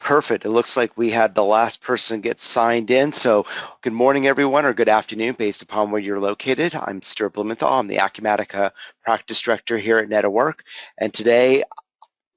Perfect. It looks like we had the last person get signed in. So good morning, everyone, or good afternoon, based upon where you're located. I'm Stuart Blumenthal. I'm the Acumatica Practice Director here at NetAWork. And today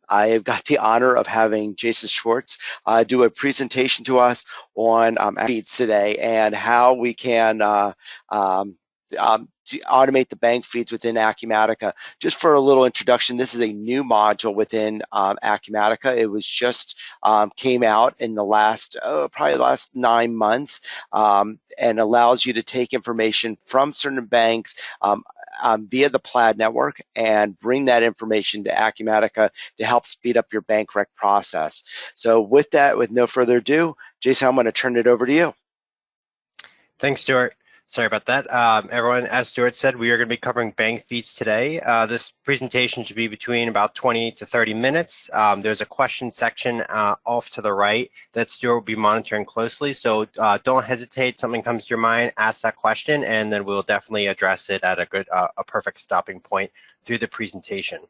I have got the honor of having Jason Schwartz do a presentation to us on feeds today and how we can automate the bank feeds within Acumatica. Just for a little introduction, this is a new module within Acumatica. It was just came out in the last, probably the last 9 months, and allows you to take information from certain banks via the Plaid network and bring that information to Acumatica to help speed up your bank rec process. So with that, with no further ado, Jason, I'm going to turn it over to you. Thanks, Stuart. Sorry about that. Everyone, as Stuart said, we are going to be covering bank feeds today. This presentation should be between about 20 to 30 minutes. There's a question section off to the right that Stuart will be monitoring closely. So don't hesitate. Something comes to your mind, ask that question, and then we'll definitely address it at a perfect stopping point through the presentation.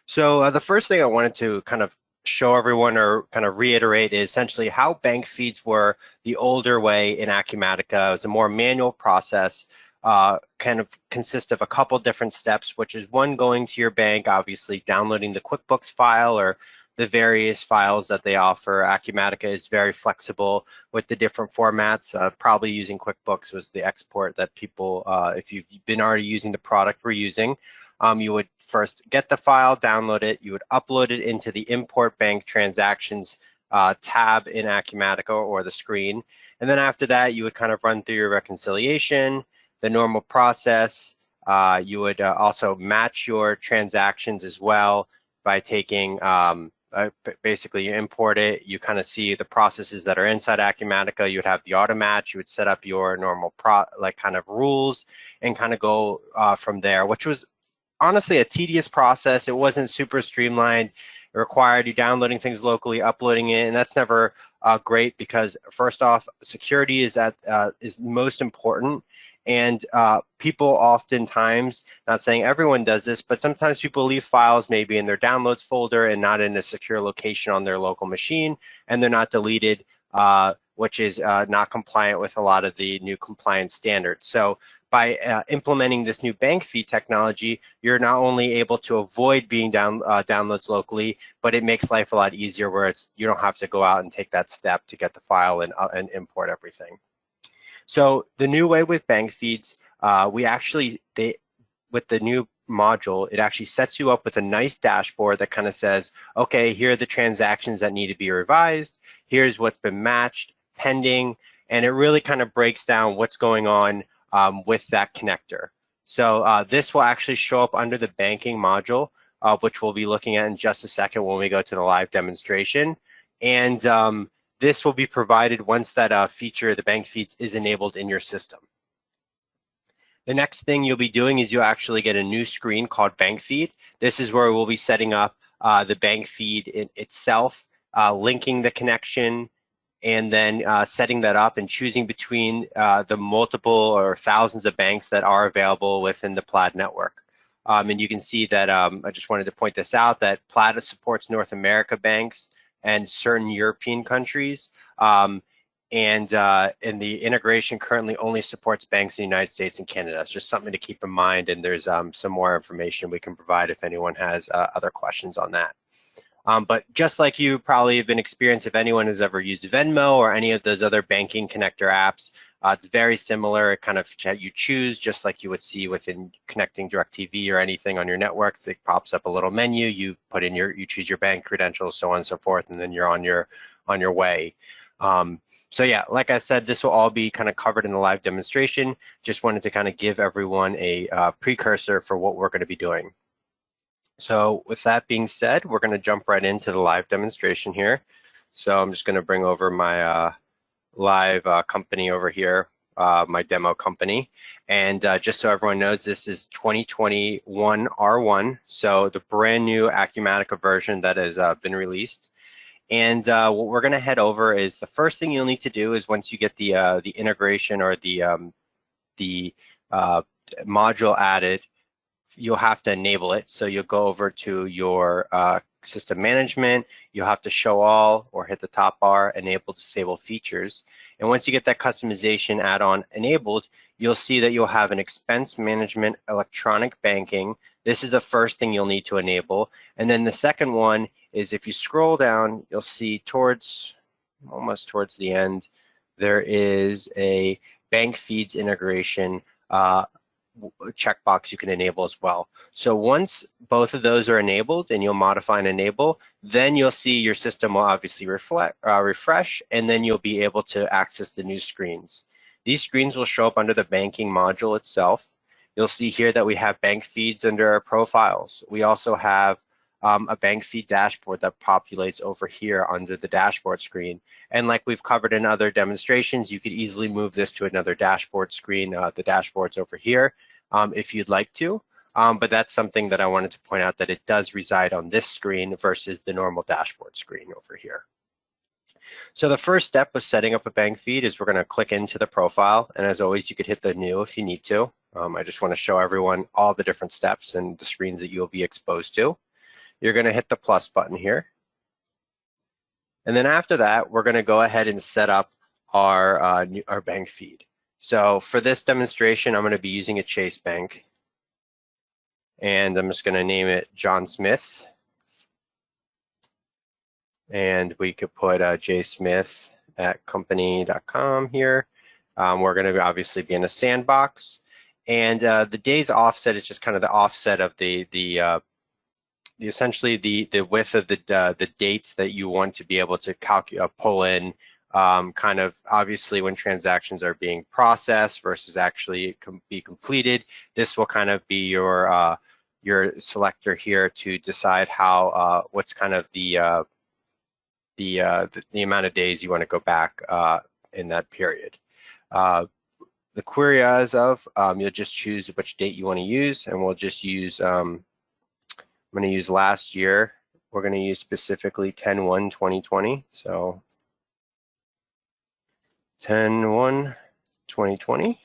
So the first thing I wanted to kind of show everyone or kind of reiterate is essentially how bank feeds were the older way in Acumatica. It was a more manual process, kind of consist of a couple different steps, which is one, going to your bank, obviously downloading the QuickBooks file or the various files that they offer. Acumatica is very flexible with the different formats. Probably using QuickBooks was the export that people, if you've been already using the product we're using, you would first get the file, download it, you would upload it into the import bank transactions tab in Acumatica or the screen. And then after that, you would kind of run through your reconciliation, the normal process. You would also match your transactions as well by taking, basically you import it, you kind of see the processes that are inside Acumatica. You would have the auto match, you would set up your normal kind of rules and kind of go from there, which was honestly a tedious process. It wasn't super streamlined. It required you downloading things locally, uploading it, and that's never great because first off, security is most important. And people oftentimes, not saying everyone does this, but sometimes people leave files maybe in their downloads folder and not in a secure location on their local machine, and they're not deleted, which is not compliant with a lot of the new compliance standards. So by implementing this new bank feed technology, you're not only able to avoid being downloads locally, but it makes life a lot easier where you don't have to go out and take that step to get the file and import everything. So the new way with bank feeds, with the new module, it actually sets you up with a nice dashboard that kind of says, okay, here are the transactions that need to be revised. Here's what's been matched, pending, and it really kind of breaks down what's going on with that connector. So this will actually show up under the banking module, which we'll be looking at in just a second when we go to the live demonstration. And this will be provided once that feature, the bank feeds, is enabled in your system. The next thing you'll be doing is you'll actually get a new screen called Bank Feed. This is where we'll be setting up the bank feed itself, linking the connection, and then setting that up and choosing between the multiple or thousands of banks that are available within the Plaid network. And you can see that, I just wanted to point this out, that Plaid supports North America banks and certain European countries. And the integration currently only supports banks in the United States and Canada. It's just something to keep in mind, and there's some more information we can provide if anyone has other questions on that. But just like you probably have been experienced, if anyone has ever used Venmo or any of those other banking connector apps, it's very similar. It kind of you choose just like you would see within connecting DirecTV or anything on your networks. It pops up a little menu. You put in you choose your bank credentials, so on and so forth, and then you're on your way. So yeah, like I said, this will all be kind of covered in the live demonstration. Just wanted to kind of give everyone a precursor for what we're going to be doing. So with that being said, we're going to jump right into the live demonstration here. So I'm just going to bring over my live company over here, my demo company. And just so everyone knows, this is 2021 R1, so the brand new Acumatica version that has been released. And what we're going to head over is the first thing you'll need to do is once you get the integration or the module added you'll have to enable it. So you'll go over to your system management, you'll have to show all or hit the top bar, enable disable features. And once you get that customization add-on enabled, you'll see that you'll have an expense management electronic banking. This is the first thing you'll need to enable. And then the second one is if you scroll down, you'll see almost towards the end, there is a bank feeds integration checkbox you can enable as well. So once both of those are enabled and you'll modify and enable, then you'll see your system will obviously refresh, and then you'll be able to access the new screens. These screens will show up under the banking module itself. You'll see here that we have bank feeds under our profiles. We also have a bank feed dashboard that populates over here under the dashboard screen. And like we've covered in other demonstrations, you could easily move this to another dashboard screen. The dashboard's over here if you'd like to. But that's something that I wanted to point out, that it does reside on this screen versus the normal dashboard screen over here. So the first step with setting up a bank feed is we're going to click into the profile. And as always, you could hit the new if you need to. I just want to show everyone all the different steps and the screens that you'll be exposed to. You're going to hit the plus button here. And then after that, we're going to go ahead and set up our bank feed. So for this demonstration, I'm going to be using a Chase Bank. And I'm just going to name it John Smith. And we could put jsmith@company.com here. We're going to obviously be in a sandbox. And the day's offset is just kind of the offset of essentially the width of the dates that you want to be able to pull in, kind of obviously when transactions are being processed versus actually be completed. This will kind of be your selector here to decide how what's kind of the amount of days you want to go back in that period. The query as of, you'll just choose which date you want to use, and we'll just use I'm going to use last year. We're going to use specifically 10/1/2020. So 10/1/2020.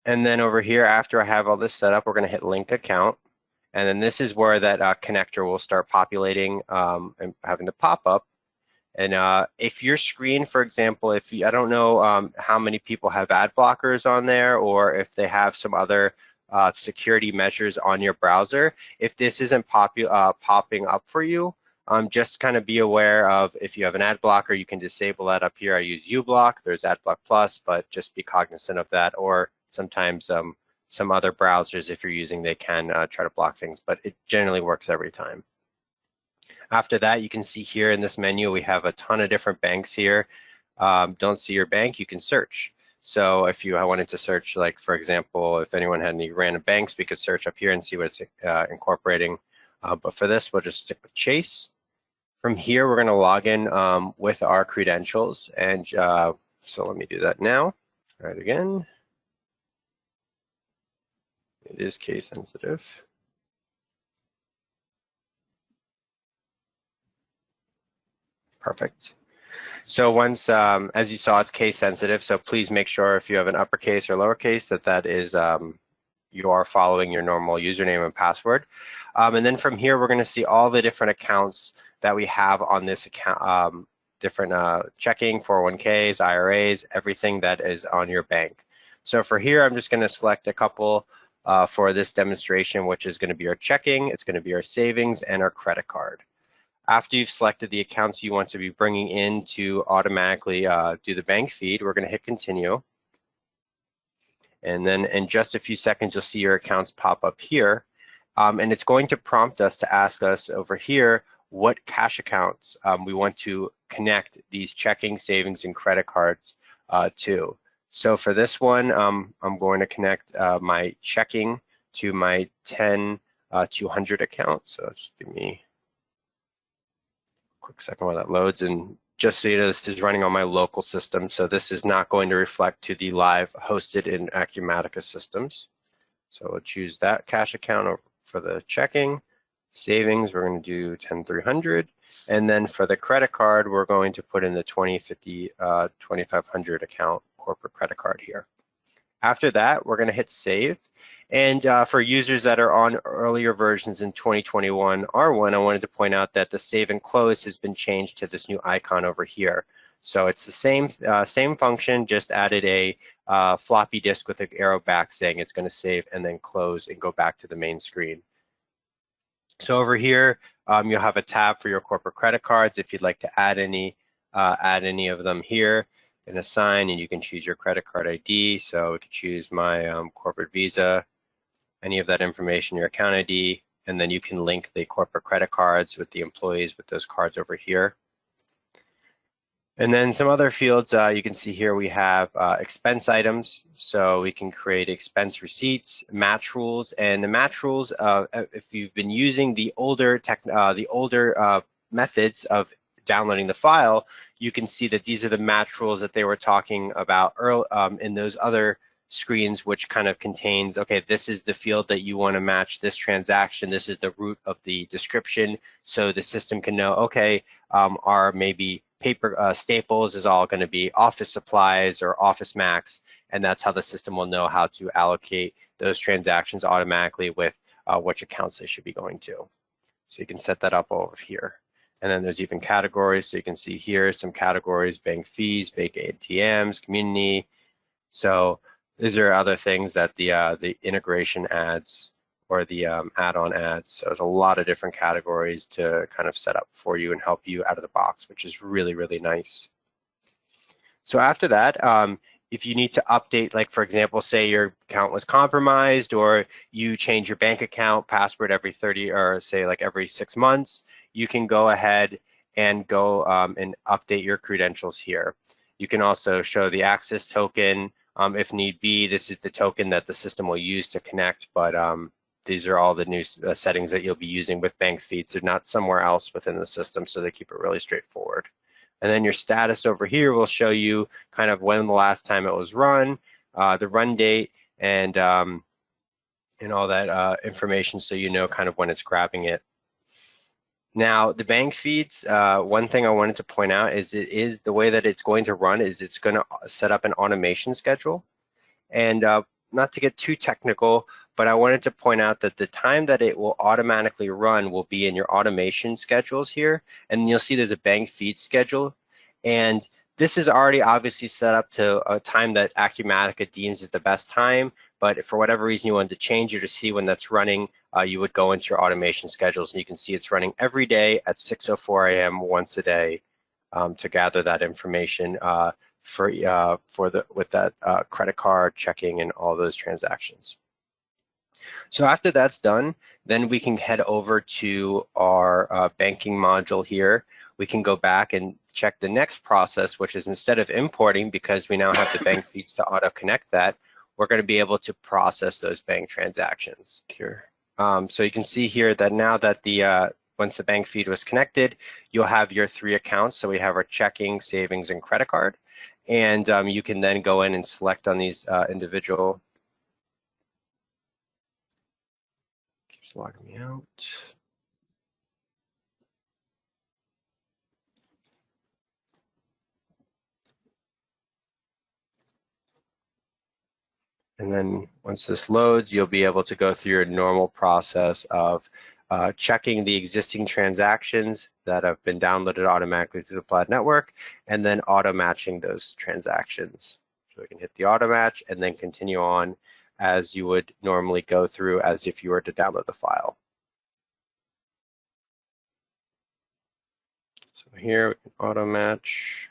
And then over here, after I have all this set up, we're going to hit link account. And then this is where that connector will start populating and having the pop up. And if your screen, for example, I don't know how many people have ad blockers on there, or if they have some other security measures on your browser. If this isn't popping up for you, just kind of be aware of, if you have an ad blocker, you can disable that up here. I use uBlock. There's AdBlock Plus, but just be cognizant of that. Or sometimes some other browsers, if you're using, they can try to block things, but it generally works every time. After that, you can see here in this menu, we have a ton of different banks here. Don't see your bank, you can search. So if I wanted to search, like, for example, if anyone had any random banks, we could search up here and see what it's incorporating. But for this, we'll just stick with Chase. From here, we're going to log in with our credentials. And so let me do that now. Try it again. It is case sensitive. Perfect. So once, as you saw, it's case sensitive. So please make sure if you have an uppercase or lowercase that is you are following your normal username and password. And then from here, we're going to see all the different accounts that we have on this account, different checking, 401ks, IRAs, everything that is on your bank. So for here, I'm just going to select a couple for this demonstration, which is going to be our checking, it's going to be our savings, and our credit card. After you've selected the accounts you want to be bringing in to automatically do the bank feed, we're going to hit continue. And then in just a few seconds, you'll see your accounts pop up here. And it's going to prompt us to ask us over here what cash accounts we want to connect these checking, savings, and credit cards to. So for this one, I'm going to connect my checking to my 10/200 account. So just give me quick second while that loads. And just so you know, this is running on my local system, so this is not going to reflect to the live hosted in Acumatica systems. So we'll choose that cash account for the checking. Savings, we're going to do 10/300. And then for the credit card, we're going to put in the 2050 2500 account corporate credit card here. After that, we're going to hit save. And for users that are on earlier versions in 2021 R1, I wanted to point out that the save and close has been changed to this new icon over here. So it's the same function, just added a floppy disk with an arrow back saying it's going to save and then close and go back to the main screen. So over here, you'll have a tab for your corporate credit cards if you'd like to add any of them here and assign, and you can choose your credit card ID. So we could choose my corporate Visa, any of that information, your account ID, and then you can link the corporate credit cards with the employees with those cards over here. And then some other fields you can see here, we have expense items. So we can create expense receipts, match rules, and the match rules, if you've been using the older methods of downloading the file, you can see that these are the match rules that they were talking about in those other screens, which kind of contains, okay, this is the field that you want to match this transaction. This is the root of the description. So the system can know, okay, our maybe paper staples is all going to be office supplies or Office Max, and that's how the system will know how to allocate those transactions automatically with which accounts they should be going to. So you can set that up over here. And then there's even categories. So you can see here some categories: bank fees, bank ATMs, community. So these are other things that the integration adds or the add-on adds. So there's a lot of different categories to kind of set up for you and help you out of the box, which is really, really nice. So after that, if you need to update, like for example, say your account was compromised or you change your bank account password every 30 or say like every 6 months, you can go ahead and go and update your credentials here. You can also show the access token if need be. This is the token that the system will use to connect, but these are all the new settings that you'll be using with bank feeds. They're not somewhere else within the system, so they keep it really straightforward. And then your status over here will show you kind of when the last time it was run, the run date, and all that information, so you know kind of when it's grabbing it. Now, the bank feeds, one thing I wanted to point out is the way that it's going to run is it's going to set up an automation schedule. And not to get too technical, but I wanted to point out that the time that it will automatically run will be in your automation schedules here. And you'll see there's a bank feed schedule. And this is already obviously set up to a time that Acumatica deems is the best time. But if for whatever reason you wanted to change it or see when that's running, you would go into your automation schedules, and you can see it's running every day at 6:04 a.m. once a day to gather that information with that credit card checking and all those transactions. So after that's done, then we can head over to our banking module here. We can go back and check the next process, which is instead of importing, because we now have the bank feeds to auto connect that, we're going to be able to process those bank transactions here. So you can see here that now that once the bank feed was connected, you'll have your 3 accounts. So we have our checking, savings, and credit card. And you can then go in and select on these individual. Keeps logging me out. And then once this loads, you'll be able to go through your normal process of checking the existing transactions that have been downloaded automatically through the Plaid network, and then auto matching those transactions. So we can hit the auto match and then continue on as you would normally go through as if you were to download the file. So here we can auto match.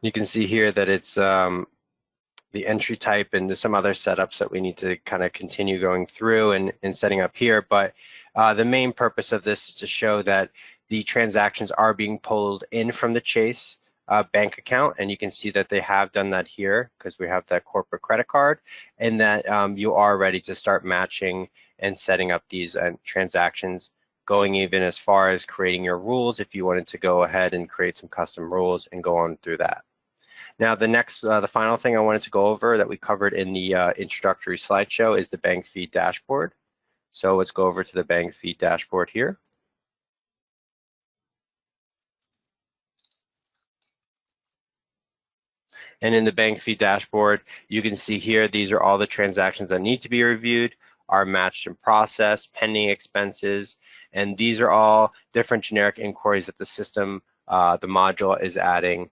You can see here that it's the entry type and some other setups that we need to kind of continue going through and setting up here. But the main purpose of this is to show that the transactions are being pulled in from the Chase bank account. And you can see that they have done that here because we have that corporate credit card, and that you are ready to start matching and setting up these transactions, going even as far as creating your rules if you wanted to go ahead and create some custom rules and go on through that. Now, the final thing I wanted to go over that we covered in the introductory slideshow is the bank feed dashboard. So let's go over to the bank feed dashboard here. And in the bank fee dashboard, you can see here, these are all the transactions that need to be reviewed, are matched and processed, pending expenses, and these are all different generic inquiries that the system, the module is adding.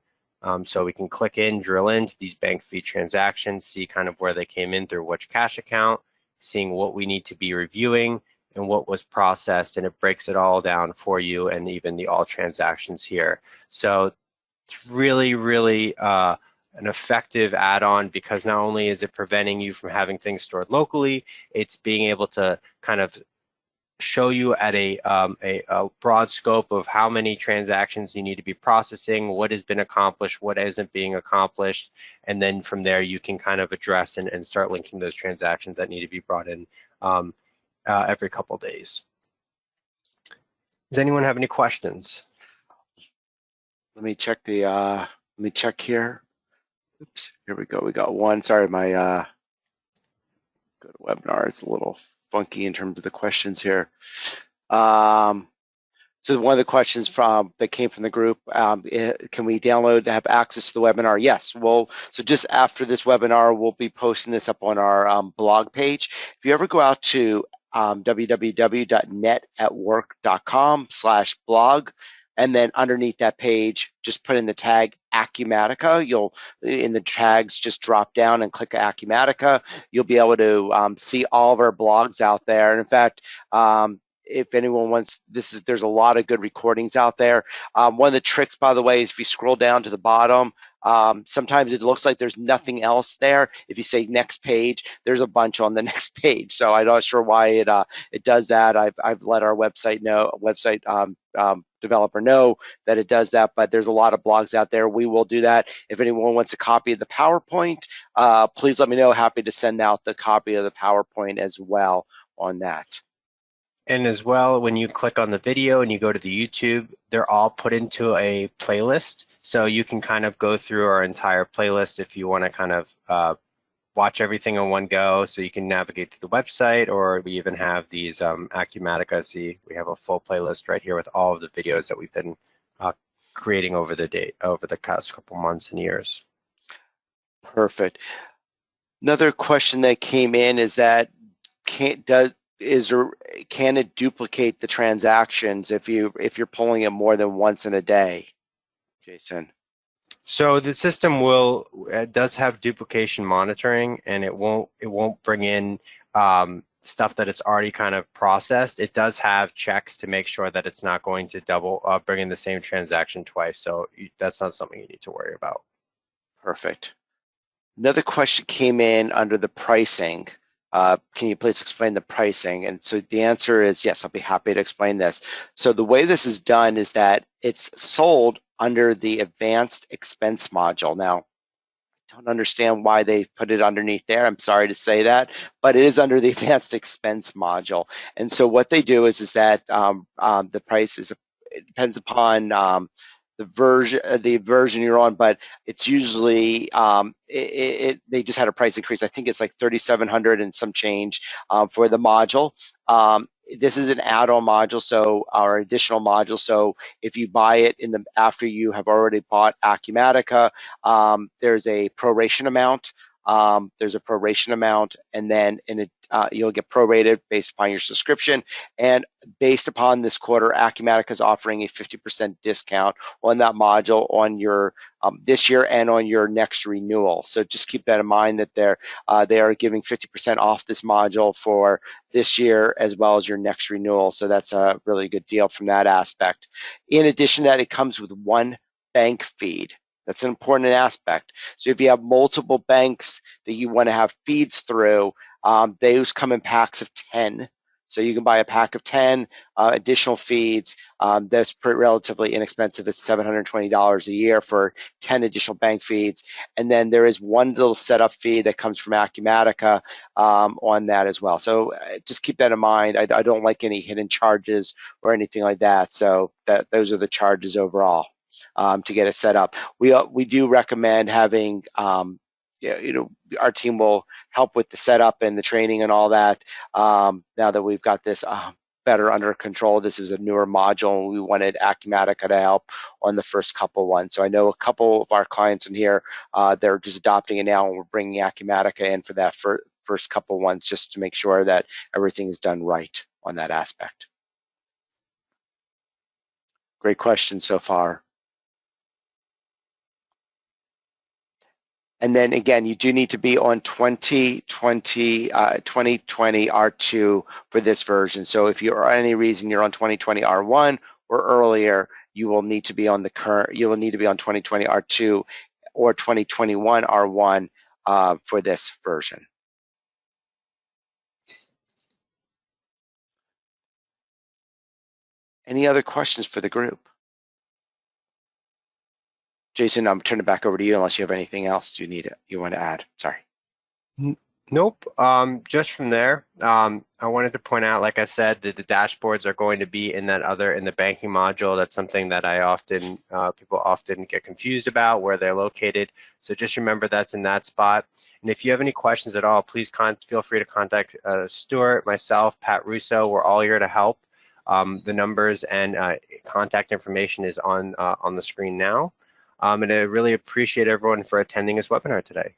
So we can click in, drill into these bank fee transactions, see kind of where they came in through which cash account, seeing what we need to be reviewing and what was processed, and it breaks it all down for you and even the all transactions here. So it's really, really an effective add-on, because not only is it preventing you from having things stored locally, it's being able to kind of show you at a broad scope of how many transactions you need to be processing, what has been accomplished, what isn't being accomplished, and then from there you can kind of address and start linking those transactions that need to be brought in every couple of days. Does anyone have any questions? Let me check the let me check here. Oops, here we go. We got one. Sorry, my go to webinar. It's a little funky in terms of the questions here. So one of the questions that came from the group, can we download to have access to the webinar? Yes. Well, so just after this webinar, we'll be posting this up on our blog page. If you ever go out to www.netatwork.com/blog, and then underneath that page, just put in the tag Acumatica. You'll, in the tags, just drop down and click Acumatica. You'll be able to see all of our blogs out there. And in fact, if anyone wants, there's a lot of good recordings out there. One of the tricks, by the way, is if you scroll down to the bottom, sometimes it looks like there's nothing else there. If you say next page, there's a bunch on the next page. So I'm not sure why it does that. I've let our website developer know that it does that, but there's a lot of blogs out there. We will do that. If anyone wants a copy of the PowerPoint, please let me know. Happy to send out the copy of the PowerPoint as well on that. And as well, when you click on the video and you go to the YouTube, they're all put into a playlist. So you can kind of go through our entire playlist if you want to kind of watch everything in one go. So you can navigate to the website, or we even have these Acumatica. See, we have a full playlist right here with all of the videos that we've been creating over the past couple months and years. Perfect. Another question that came in is that can it duplicate the transactions if you're pulling it more than once in a day, Jason? So the system does have duplication monitoring, and it won't bring in stuff that it's already kind of processed. It does have checks to make sure that it's not going to bring in the same transaction twice. So that's not something you need to worry about. Perfect. Another question came in under the pricing. Can you please explain the pricing? And so the answer is yes, I'll be happy to explain this. So the way this is done is that it's sold under the advanced expense module. Now, I don't understand why they put it underneath there. I'm sorry to say that, but it is under the advanced expense module. And so what they do is that the price it depends upon the version you're on, but it's usually they just had a price increase. I think it's like $3,700 and some change for the module. This is an add-on module, so our additional module. So if you buy it after you have already bought Acumatica, there's a proration amount. And then you'll get prorated based upon your subscription. And based upon this quarter, Acumatica is offering a 50% discount on that module on your this year and on your next renewal. So just keep that in mind, that they are giving 50% off this module for this year as well as your next renewal. So that's a really good deal from that aspect. In addition to that, it comes with one bank feed. That's an important aspect. So if you have multiple banks that you want to have feeds through, those come in packs of 10. So you can buy a pack of 10 additional feeds. That's relatively inexpensive. It's $720 a year for 10 additional bank feeds. And then there is one little setup fee that comes from Acumatica on that as well. So just keep that in mind. I don't like any hidden charges or anything like that. So those are the charges overall. To get it set up. We do recommend having, our team will help with the setup and the training and all that. Now that we've got this better under control. This was a newer module, and we wanted Acumatica to help on the first couple ones. So I know a couple of our clients in here, they're just adopting it now, and we're bringing Acumatica in for that first couple ones just to make sure that everything is done right on that aspect. Great question so far. And then again, you do need to be on 2020 R2 for this version. So if you are any reason you're on 2020 R1 or earlier, you will need to be on the current. You will need to be on 2020 R2 or 2021 R1 for this version. Any other questions for the group? Jason, I'm turning it back over to you unless you have anything else you want to add. Sorry. Nope. Just from there, I wanted to point out, like I said, that the dashboards are going to be in the banking module. That's something that people often get confused about where they're located. So just remember that's in that spot. And if you have any questions at all, please feel free to contact Stuart, myself, Pat Russo. We're all here to help. The numbers and contact information is on the screen now. And I really appreciate everyone for attending this webinar today.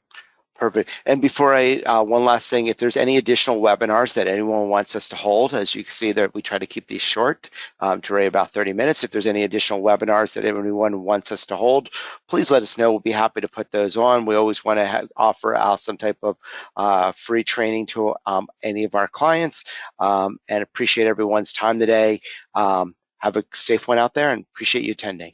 Perfect. And before one last thing, if there's any additional webinars that anyone wants us to hold, as you can see that we try to keep these short to about 30 minutes. If there's any additional webinars that anyone wants us to hold, please let us know. We'll be happy to put those on. We always want to offer out some type of free training to any of our clients, and appreciate everyone's time today. Have a safe one out there and appreciate you attending.